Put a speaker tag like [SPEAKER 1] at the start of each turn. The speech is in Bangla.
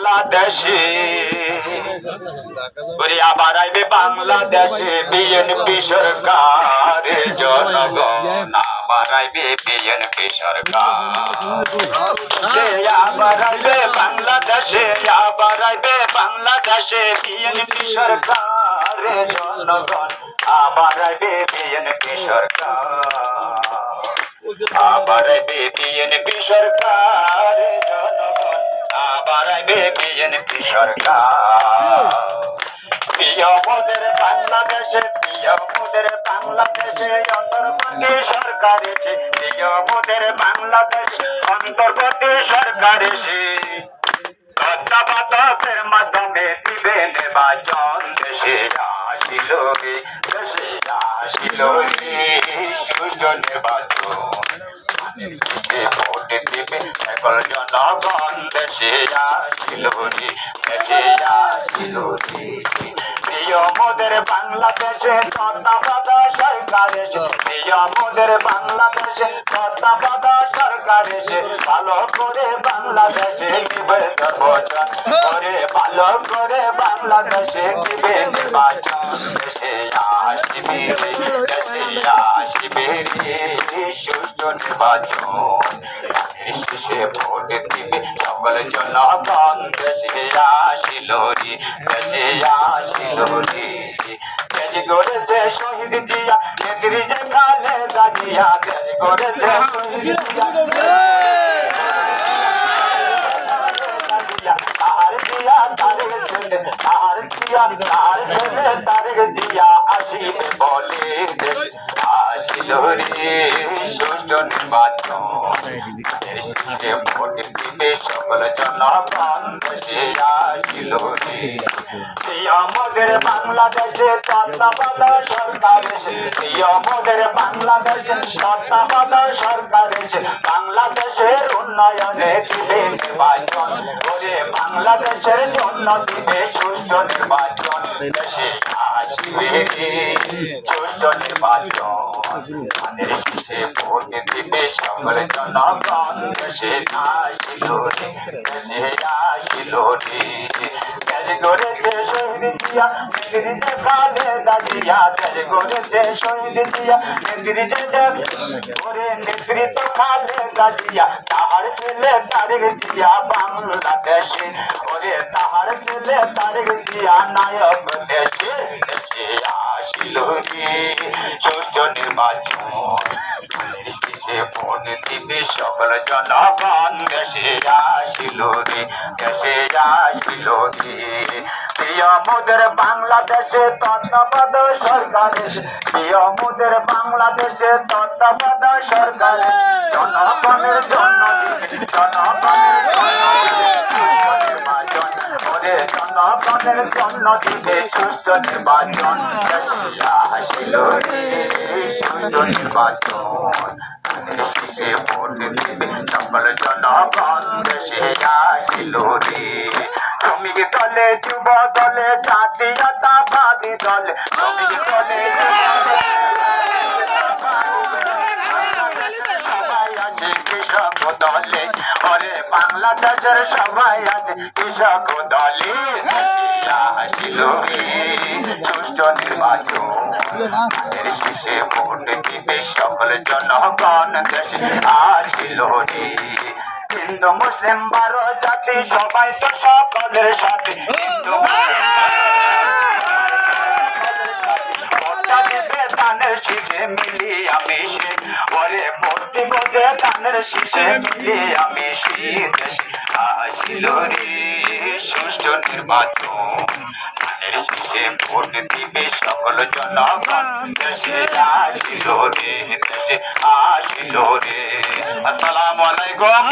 [SPEAKER 1] বাংলাদেশে আবার আইবে বাংলাদেশে বিএনপি সরকার জনগণ আবার আইবে বিএনপি সরকার আবার আইবে বাংলাদেশে আবার আইবে বাংলাদেশে বিএনপি সরকার জনগণ আবার আইবে বিএনপি সরকার আবার আইবে বিএনপি সরকার জনগণ আবার আইবে বিএনপি সরকার প্রিয় মোদের বাংলাদেশে প্রিয় মোদের বাংলাদেশে অন্তর্বর্তী সরকার এসে প্রিয় মোদের বাংলাদেশে অন্তর্বর্তী সরকার এসে তত্ত্বাবধায়কের মাধ্যমে দিবে নির্বাচন দেশে আসিল দেশে আসিল সুষ্ঠু নির্বাচন ভোট দিবে সকল জনগণ দেশে আসিল দেশে আসিল প্রিয় মোদের বাংলাদেশে তত্ত্বাবধায়ক সরকার এসে প্রিয় মোদের বাংলাদেশে তত্ত্বাবধায়ক সরকার এসে ভালো করে বাংলাদেশে দিবে নির্বাচন করে ভালো করে বাংলাদেশে দিবে নির্বাচন দেশে আসিবে দেশে আসিবে সুষ্ঠু নির্বাচন শেষে ভোট দিবে সকল জনগণ দেশে আসিল দেশে আসিল দেশ গড়েছে শহীদ জিয়া নেত্রী খালেদা জিয়া দেশ গড়েছে শহীদ জিয়া আর জিয়া তারেক ছেলে আর জিয়া তার ছেলে তারেক জিয়া আসিবে বলে দেশ আসিল সুষ্ঠু নির্বাচন দেশে ভোট দিবে সকল জনগণ দেশে আসিল আমাদের বাংলাদেশে তত্ত্বাবধায়ক সরকার এসে আমাদের বাংলাদেশে তত্ত্বাবধায়ক সরকার এসে বাংলাদেশের উন্নয়নে দিবে নির্বাচন করে বাংলাদেশের জন্য দিবে সুষ্ঠু নির্বাচন দেশে আসিবে সুষ্ঠু নির্বাচন দেশে ভোট দিবে সকল জনগণ দেশে আসিল দেশে আসিল দেশ গড়েছে শহীদ জিয়া নেত্রী খালেদা জিয়া দেশ গড়েছে শহীদ জিয়া নেত্রী ওরে নেতৃত্ব খালেদা জিয়া তাহার ছেলে তারেক জিয়া বাংলাদেশে ওরে তাহার ছেলে তারেক জিয়া নায়ক দেশে দেশে আসিল সুষ্ঠু নির্বাচন দেশে ভোট দিবে সকল জনগণ দেশে আসিল দেশে আসিল প্রিয় মোদের বাংলাদেশে তত্ত্বাবধায়ক সরকার প্রিয় মোদের বাংলাদেশে তত্ত্বাবধায়ক সরকার জনগণের জন্য জনগণের জনগণের জন্য দিবে সুষ্ঠু নির্বাচন দেশে আসিল সুষ্ঠু নির্বাচন দেশে ভোট দিবে সকল জনগণ দেশে আসিল শ্রমিক দলে যুব দলে জাতীয়তাবাদী দলে শ্রমিক দলে সবাই আছে কৃষক দলে ওরে বাংলাদেশের সবাই আছে কৃষক দলে আসিল সুষ্ঠু নির্বাচন শেষে ভোট দিবে সকল জনগণ দেশে আসিল হিন্দু মুসলিম 12 জাতি সবাই তো সকলের সাথে হিন্দু দানের শীষে মিলিয়া মিশে ওরে ভর্তি বোঝে দানের শীষে মিলিয়া মিশি দেশে আসিল সুষ্ঠু নির্বাচন শেষে ভোট দিবে সকল জনগণ দেশে আসিল দেশে আসিল আসসালামু আলাইকুম।